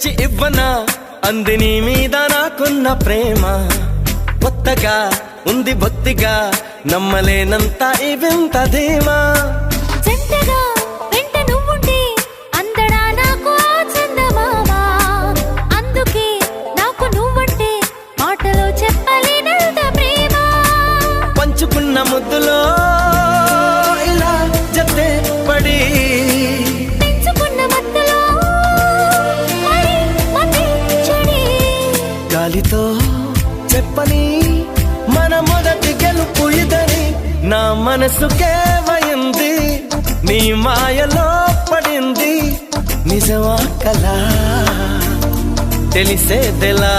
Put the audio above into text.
తెచ్చి ఇవ్వనా అంది నీ మీద నాకున్న ప్రేమ కొత్తగా ఉంది బొత్తిగా నమ్మలేనంత ఈ వింత ధీమా జంటగా వెంట నువ్వుంటే అందడా నాకు ఆ చందమామ అందుకే నాకు నువ్వంటే మాటలో చెప్పలేనంత ప్రేమ పంచుకున్న ముద్దులో ఇలా జతే పడి పెంచుకున్న మత్తులో మరి మతి చెడి గాలితో చెప్పని మన మొదటి గెలుపు ఇదని నా మనసుకే వయింది నీ మాయలో పడింది నిజమా కలా తెలిసేదెలా